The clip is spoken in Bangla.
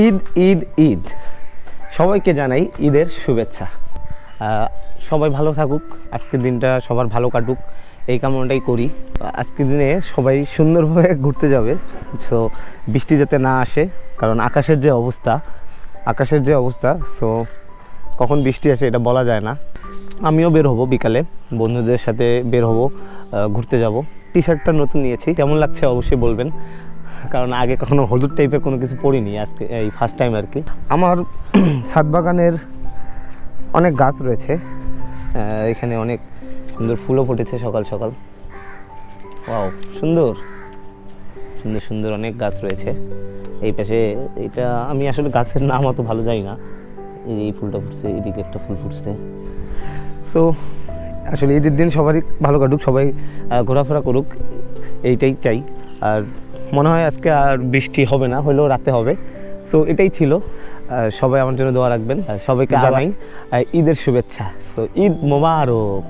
ঈদ ঈদ ঈদ সবাইকে জানাই ঈদের শুভেচ্ছা। সবাই ভালো থাকুক, আজকের দিনটা সবার ভালো কাটুক এই কামনাটাই করি। আজকের দিনে সবাই সুন্দরভাবে ঘুরতে যাবে, সো বৃষ্টি যাতে না আসে, কারণ আকাশের যে অবস্থা সো কখন বৃষ্টি আসে এটা বলা যায় না। আমিও বের হব বিকালে, বন্ধুদের সাথে বের হব, ঘুরতে যাব। টি শার্টটা নতুন নিয়েছি, কেমন লাগছে অবশ্যই বলবেন, কারণ আগে কখনো হলুদ টাইপের কোনো কিছু পরিনি, আজকে এই ফার্স্ট টাইম আর কি। আমার ছাদ বাগানের অনেক গাছ রয়েছে, এখানে অনেক সুন্দর ফুলও ফুটেছে সকাল সকাল। ওয়াও, সুন্দর সুন্দর সুন্দর অনেক গাছ রয়েছে এই পাশে। এটা আমি আসলে গাছের নাম অত ভালো জানি না। এই ফুলটা ফুটছে, এদিকে একটা ফুল ফুটছে। সো আসলে ঈদের দিন সবারই ভালো কাটুক, সবাই ঘোরাফেরা করুক, এইটাই চাই। আর মনে হয় আজকে আর বৃষ্টি হবে না, হলেও রাতে হবে। সো এটাই ছিল। সবাই আমার জন্য দোয়া রাখবেন। সবাইকে জানাই ঈদের শুভেচ্ছা। সো ঈদ মোবারক।